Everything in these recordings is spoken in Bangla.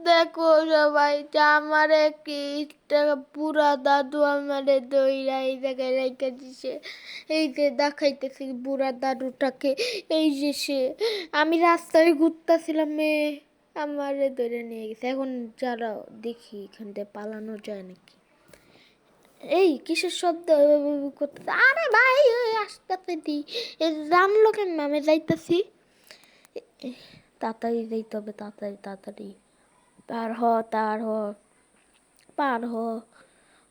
দেখো সবাই যে আমার একটা বুড়া দাদু আমারে দইরা এই জায়গায় রেখে দিছে। এই যে দেখাইতেছি বুড়া দাদুটাকে। এই যে সে, আমি রাস্তায় ঘুরতেছিলাম, আমারে ধরে নিয়ে গেছে। এখন যারা দেখি এখান থেকে পালানো যায় নাকি। এই কিসের শব্দ করতেছে? আরে ভাই ওই আসতে দি জানলো কেন আমি যাইতেছি। তাড়াতাড়ি যাইতে হবে, তাড়াতাড়ি তাড়াতাড়ি। পার হ, তার হ, পার হ,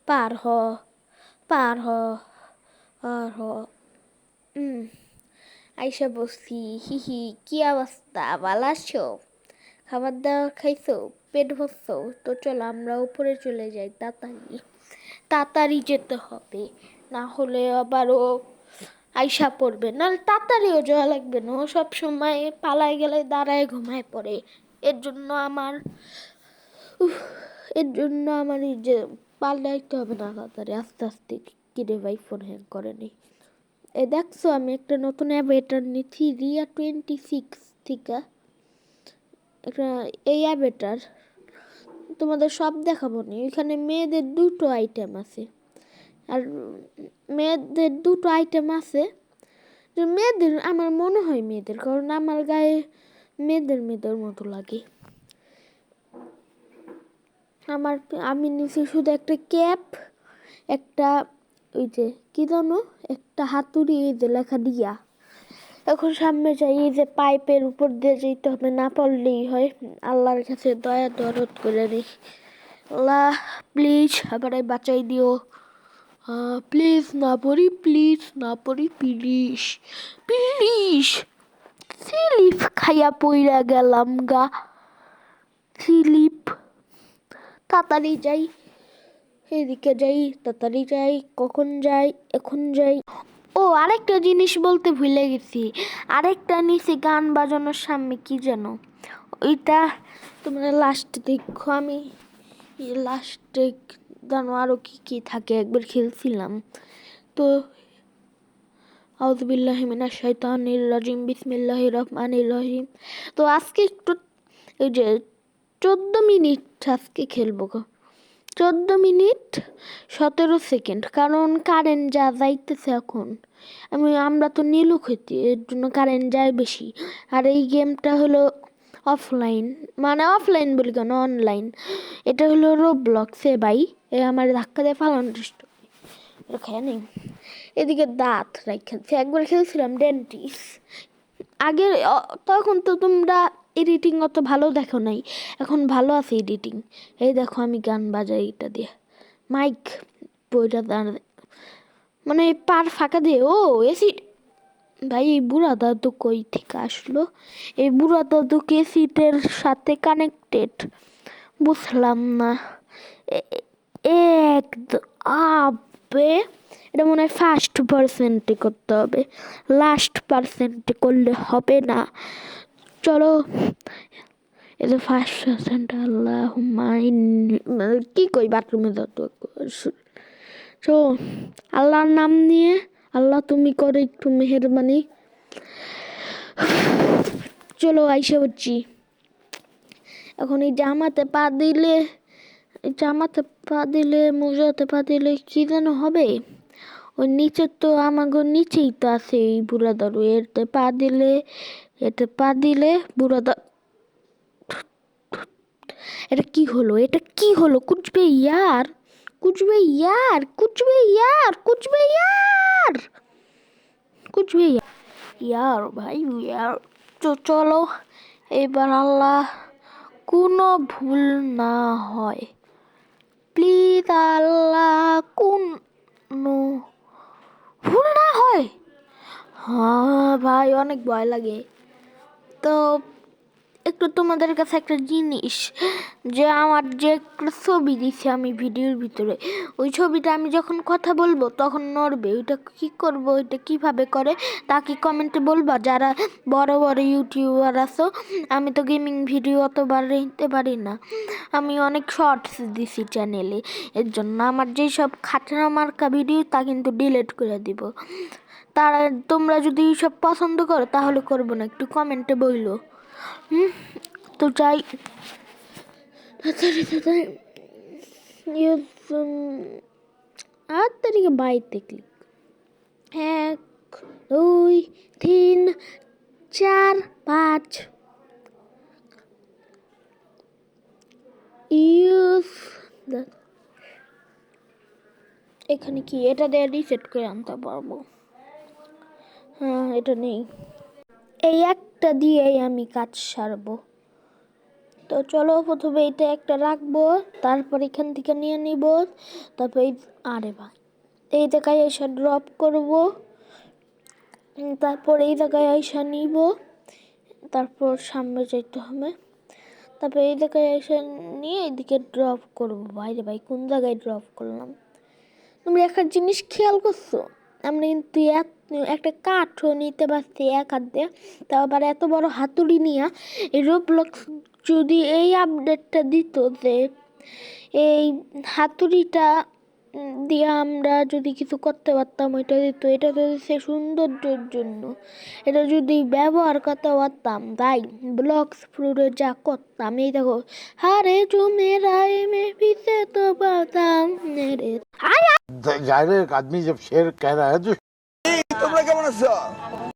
পার হ, পার হ, পার হ। আইসা বসছি। হি কি অবস্থা, ভালো আছো? খাবার দাবার খাইছো? পেট ভরছো? তো চলো আমরা উপরে চলে যাই, তাড়াতাড়ি তাড়াতাড়ি যেতে হবে, না হলে আবারও আইসা পড়বে। নাহলে তাড়াতাড়িও যাওয়া লাগবে না, ও সবসময় পালায় গেলে দাঁড়ায় ঘুমায় পড়ে। এর জন্য আমার এই যে পালাইতে হবে না, তাড়াতাড়ি আস্তে আস্তে। কিরে ভাই ফোন হ্যাং করেনি? এ দেখছো আমি একটা নতুন অ্যাভেটার নিচ্ছি RIA 26 থেকে। একটা এই অ্যাভেটার তোমাদের সব দেখাবো না, এখানে মেয়েদের দুটো আইটেম আছে। আর মেয়েদের দুটো আইটেম আছে, মেয়েদের আমার মনে হয় মেয়েদের, কারণ আমার গায়ে মেয়েদের মতো লাগে। আমি নিচে শুধু একটা ক্যাপ, একটা ওই যে কি জানো, একটা হাতুড়ি, এই যে লেখা দিয়া। এখন সামনে যাই, এই যে পাইপের উপর দিয়ে যেতে হবে, না পড়লেই হয়। আল্লাহর কাছে দয়া দরদ করে নি, আল্লাহ প্লিজ আবার বাঁচাই দিও। প্লিজ না পড়ি, প্লিজ না পড়ি, প্লিজ প্লিজ। স্লিপ খাইয়া পইরা গেলাম গা, স্লিপ। তাড়াতাড়ি যাই, এদিকে যাই, তাড়াতাড়ি যাই। কখন যাই? এখন যাই। ও আরেকটা জিনিস বলতে ভুলে গেছি, আরেকটা নিচে গান বাজানোর সামনে কি যেন, ওইটা তোমরা লাস্টে দেখো। আমি লাস্টে জানো আরো কি থাকে, একবার খেলছিলাম তো। আউযুবিল্লাহি মিনাশ শাইতানির রাজিম, বিসমিল্লাহির রহমানির রহিম। তো আজকে একটু এই যে 14 মিনিট আজকে খেলবো, 14 মিনিট 17 সেকেন্ড, কারণ কারেন্ট যা যাইতেছে এখন। আমরা তো নীলু খেতে, এর জন্য কারেন্ট যায় বেশি। আর এই গেমটা হলো অফলাইন, মানে অফলাইন বলি কেন, অনলাইন। এটা হলো রোবলক্সে ভাই। এ আমার ধাক্কা দিয়ে ফালানো চেষ্টা খেয়ে নেই। এদিকে দাঁত রাখছে, একবার খেলছিলাম ডেন্টিস আগে। তখন তো তোমরা এডিটিং অত ভালো দেখো নাই, এখন ভালো আছে এডিটিং। এই দেখো আমি গান বাজাই এটা দিয়ে, মাইক বইটা দাঁড়ায়, মানে পার ফাঁকা দিয়ে। ও এসি ভাই, এই বুড়া দাদু কই থেকে আসলো? এই বুড়া দাদু কে সিটের সাথে কানেক্টেড? বুঝলাম না। আবে এটা মনে হয় ফার্স্ট পার্সেন্টে করতে হবে, লাস্ট পার্সেন্টে করলে হবে না। চলো এটা ফার্স্ট পার্সেন্ট। আল্লাহ কি কই বাথরুমে যত তো আল্লাহর নাম নিয়ে, আল্লাহ তুমি করে একটু মেহেরবানি। চলো আইসা হচ্ছি। এখন এই জামাতে পা দিলে, মোজাতে পা দিলে কি যেন হবে। ওই নিচে তো আমাকে নিচেই তো আছে এই বুড়া দাদু, এতে পা দিলে বুড়া দাদু। এটা কি হলো? কুচবে ইয়ার, কুচবে ইয়ার, কুচবে ইয়ার, কুচবে ইয়ার, কুচবে ইয়ার ভাই ইয়ার। তো চলো এবার আল্লাহ কোনো ভুল না হয়, প্লিজ আল্লাহ কোনো ভুল না হয়। হ্যাঁ ভাই অনেক ভয় লাগে। তো একটু তোমাদের কাছে একটা জিনিস, যে আমার যে একটা ছবি দিছে আমি ভিডিওর ভিতরে, ওই ছবিটা আমি যখন কথা বলবো তখন নড়বে। ওইটা কি করব, ওইটা কিভাবে করে তা কি কমেন্টে বলবা যারা বড় বড় ইউটিউবার আছো? আমি তো গেমিং ভিডিও অতবার নিতে পারি না, আমি অনেক শর্টস দিছি চ্যানেলে। এর জন্য আমার যেসব খাটনা মার্কা ভিডিও তা কিন্তু ডিলিট করে দিব। তারা তোমরা যদি সব পছন্দ করো তাহলে করবো না, একটু কমেন্টে বইলো। তো যাই আট তারিখে বাইতে ক্লিক 1 2 3 4 5 ইউজ এখানে কি এটা দিয়ে রিসেট করে আনতে পারবো? হ্যাঁ, এটা নেই, এই একটা দিয়েই আমি কাজ সারবো। তো চলো প্রথমে এটা একটা রাখবো, তারপর এখান থেকে নিয়ে নিব, তারপর আরে ভাই এই জায়গায় এসে ড্রপ করব, তারপর এই জায়গায় এসে নিব, তারপর সামনে যেতে হবে, তারপর এই জায়গায় এসে নিয়ে এদিকে ড্রপ করবো। বাইরে ভাই কোন জায়গায় ড্রপ করলাম? তুমি একটা জিনিস খেয়াল করছো? আমরা কিন্তু একটা কাঠও নিতে পারছি এক হাত দিয়ে, তাও আবার এত বড় হাতুড়ি নিয়ে। এই রোবলক্স যদি এই আপডেটটা দিত যে এই হাতুড়িটা দিয়ে আমরা যদি কিছু করতে পারতাম, ওইটা দিত। এটা তো সে সৌন্দর্যের জন্য, এটা যদি ব্যবহার করতে পারতাম তাই ব্লকস ফ্রুটে যা করতাম। এই দেখো, হারে জুমেরায় মে পিছে তো পাতাম রে। जाहिर आदमी जब शेर कह रहा है तो তোমরা কেমন আছো?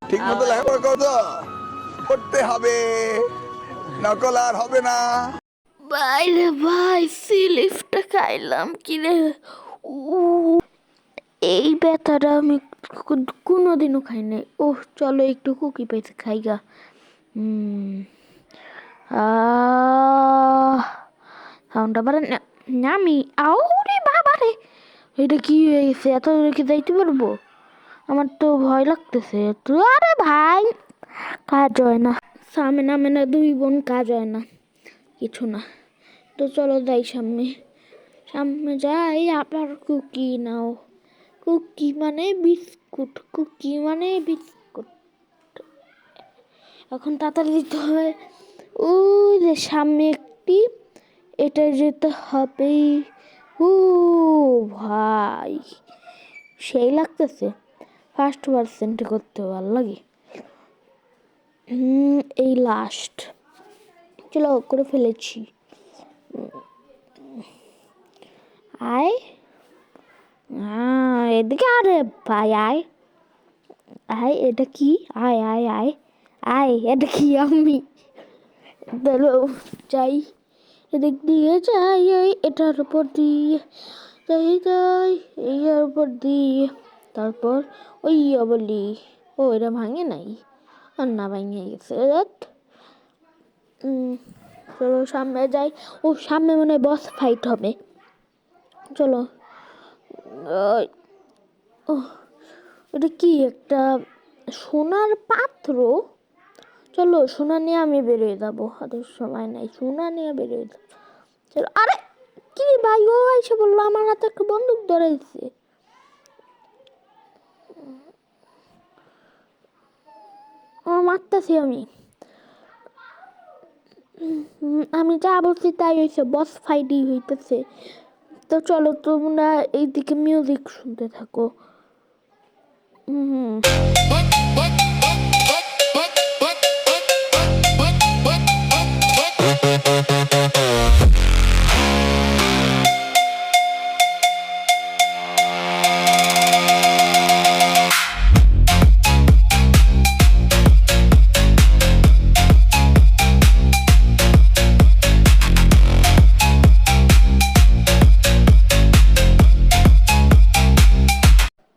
ঠিক মতো লেখাপড়া করো, পড়তে হবে, নকল আর হবে না। বাইরে ভাই সিলিপটা খাইলাম কি রে, এই ব্যথাটা আমি কোনোদিনও খাই নাই। ওহ চলো একটু কুকি পেতে খাইগা। সাউন্ডটা বাড়ে না, আমি আউরে বাবা রে, এটা কি হয়েছে? এত রেখে যাইতে পারবো? আমার তো ভয় লাগতেছে। তো আরে ভাই কাজ হয় না, সামনে নামে না, দুই বোন কাজ হয় না, কিছু না। তো চলো যাই সামনে, সামনে যাই। আবার কুকি নাও, কুকি মানে বিস্কুট, কুকি মানে বিস্কুট। এখন তাড়াতাড়ি দিতে হবে। ওই যে সামনে একটি, এটা যেতে হবে। ও ভাই সেই লাগতেছে, ফার্স্ট পার্সেন্টে করতে ভালো লাগে। এই লাস্ট, চলো করে ফেলেছি। আয় এদিকে, আরে ভাই আয় আয়, এটা কি? আয় আয় আয় আয়, এটা কি? আমি ধরো যাই, এদিক দিয়ে যাই, এটার উপর দিয়ে যাই যাই, এর উপর দিয়ে, তারপর ওই বলি, ও এটা ভাঙে নাই, আর না ভাঙে গেছে। চলো সামনে যাই। ও সামনে মনে হয় বস ফাইট হবে, চলো। ও এটা কি? একটা সোনার পাত্র। চলো সোনা নিয়ে আমি বেরিয়ে যাবো, হাতে সময় নাই, সোনা নিয়ে বেরিয়ে যাবো। চলো। আরে কি ভাই, ও এসে বললো আমার হাতে একটা বন্দুক ধরেছে। ও মারতেছি আমি যা বলছি তাই হয়েছে, বস ফাইটই হইতেছে। তো চলো তোমরা এইদিকে মিউজিক শুনতে থাকো।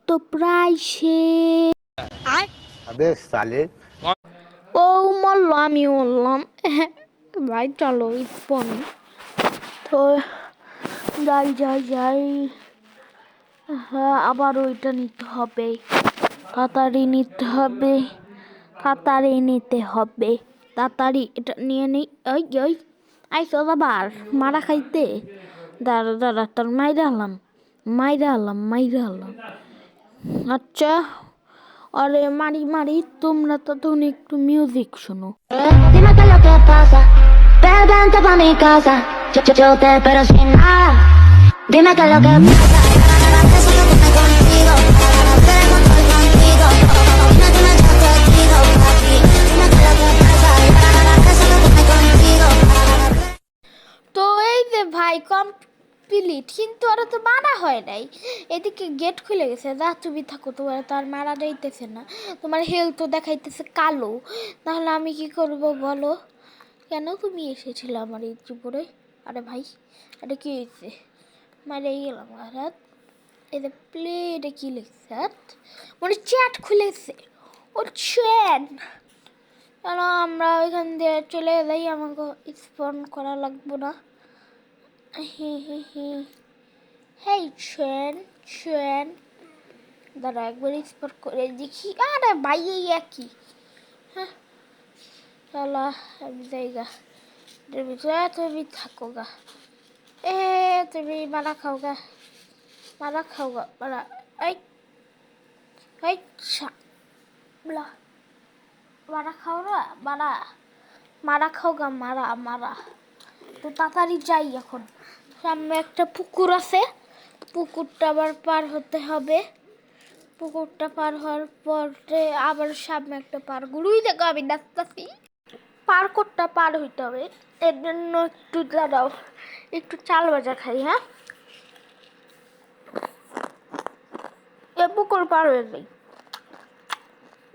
তো প্রায় শেষ। अबे साले ও মরলো, আমি মরলাম। ভাই চলো স্পন। তো যাই যাই যাই, হ্যাঁ আবার ওইটা নিতে হবে, তাড়াতাড়ি নিতে হবে, তাড়াতাড়ি নিতে হবে, তাড়াতাড়ি এটা নিয়ে নিই। ওই ওই আইসো আবার মারা খাইতে, দাঁড়া দাঁড়া, তার মাইরা হলাম, মাইরা হলাম, মাইরা হলাম। আচ্ছা, আরে মারি মারি, তোমরা তো তখন একটু মিউজিক শোনো। Dime qué es lo que pasa, ven, vente pa' mi casa, yo te espero sin nada. Dime qué es lo que pasa, eso es lo que me contigo, queremos estar contigo. Dime ya te digo, papi, dime qué es lo que pasa, eso es lo que me contigo. ভাই কমপ্লিট, কিন্তু ওরা তো মারা হয় নাই। এদিকে গেট খুলে গেছে, যা তুমি থাকো, তোমার তো আর মারা যাইতেছে না, তোমার হেলথ তো দেখাইতেছে কালো। তাহলে আমি কি করব বলো? কেন তুমি এসেছিলে আমার এই জীবনে? আরে ভাই, এটা কি হয়েছে? মারে গেলাম হাত। এটা প্লে, এটা কি লিখছে? মানে চ্যাট খুলেছে, ও চ্যাট। কেন আমরা ওইখান দিয়ে চলে যাই, আমাকে স্পন করা লাগবো না। হেই চ্যান চ্যান, দাঁড়া একবার স্পট করে দেখি। আরে ভাই এই একই। হ্যাঁ চলো আমি যাইগা, তুমি থাকো গা। এ তুমি মারা খাও গা, মারা খাও গা, মারা। এই এই বলা মারা খাও না, মারা মারা খাও গা, মারা মারা। তো তাড়াতাড়ি যাই, এখন সামনে একটা পুকুর আছে, পুকুরটা আবার পার হতে হবে। পুকুরটা পার হওয়ার পরে আবার সামনে একটা পার্কগুলোই দেখো, আমি ডাকতেছি পার্কটা পার হইতে হবে। এর জন্য একটু দাঁড়াও, একটু চাল ভাজা খাই। হ্যাঁ, এ পুকুর পার হয়ে যাই।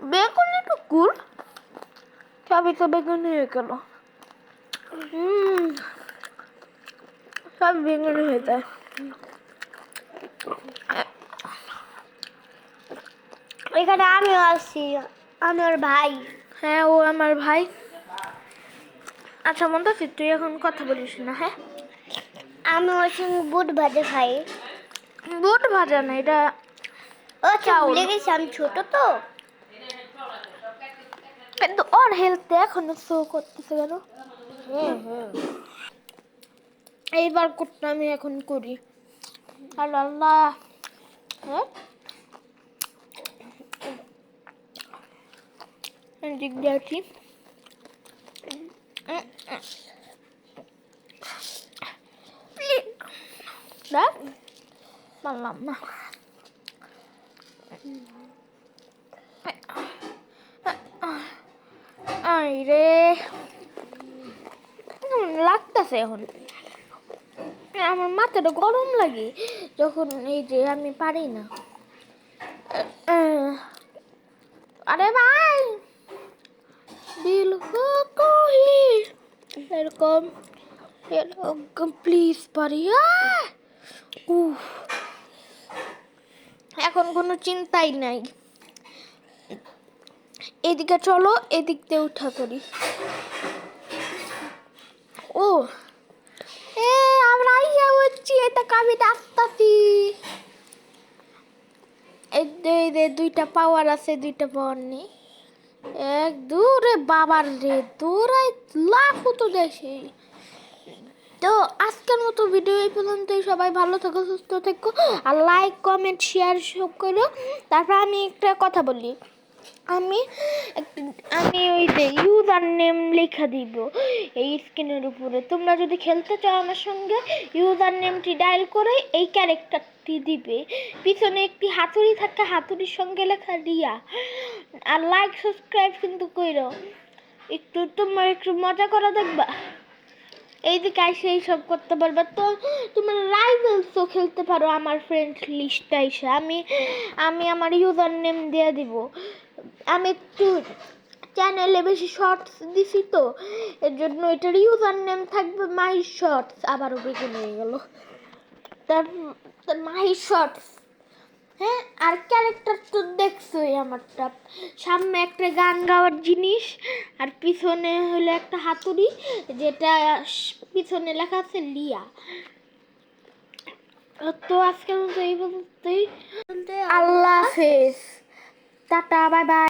বেগুনি পুকুর, সবই তো বেগুনি হয়ে গেল। সব বেগুনি হয়ে যায়। এখানে আমিও আসছি, আমি ওর ভাই। হ্যাঁ, ও আমার ভাই। আচ্ছা মন্তাফির, তুই এখন কথা বলিস না। হ্যাঁ, আমি ওর সঙ্গে বুট ভাজা খাই। বুট ভাজা না, এটা ও ভুলে গেছি, আমি ছোট তো। কিন্তু ওর হেলথ এখনো শো করতেছে কেন? এইবার করতে আমি এখন করি। আল্লাহ আল্লাহ। হ্যাঁ, দিক দিয়ে আছি। পারলাম না। আরে লাগতেছে এখন, আমার মাথাটা গরম লাগে যখন এই যে আমি পারি না। আরে ভাই, দিল কো কোই এরকম এরকম প্লিজ পারি। এখন কোনো চিন্তাই নাই। এদিকে চলো, এদিক দিয়ে উঠা করি। ও এ আমরা ইয়া হচ্ছি, এটা আমি ডাকতাছি। এই দুইটা পাওয়ার আছে, দুইটা পাওয়ার নেই। এক দূরে বাবার রে, দূরে লাফ তো দেশে। তো আজকের মতো ভিডিও এই পর্যন্তই। সবাই ভালো থাকো, সুস্থ থাকো, আর লাইক কমেন্ট শেয়ার সব করো। তারপর আমি একটা কথা বলি, আমি ওই যে ইউজার নেম লেখা দিব এই স্ক্রিনের উপরে। তোমরা যদি খেলতে চাও আমার সঙ্গে, ইউজার নেমটি ডায়াল করে এই ক্যারেক্টারটি দিবে। পিছনে একটি হাতুড়ি থাকে, হাতুড়ির সঙ্গে লেখা রিয়া। আর লাইক সাবস্ক্রাইব কিন্তু কইরো, একটু তোমরা একটু মজা করা দেখবা। এইদিকে এসে এইসব করতে পারবে। তো তোমরা রাইভেলসও খেলতে পারো আমার ফ্রেন্ড লিস্টে এসে। আমি আমার ইউজার নেম দিয়ে দিব। আমি একটু চ্যানেলে বেশি শর্টস দিছি তো, এর জন্য এটার ইউজার নেম থাকবে মাই শর্টস। আবারও বেগুন হয়ে গেল, তার মাই শর্টস। হ্যাঁ, আর ক্যারেক্টার তো দেখছোই আমারটা। সামনে একটা গান গাওয়ার জিনিস, আর পিছনে হলো একটা হাতুড়ি, যেটা পিছনে লেখা আছে লিয়া। তো আজকের মতো এই পর্যন্তই। আল্লাহ হাফেজ, টাটা, বাই বাই।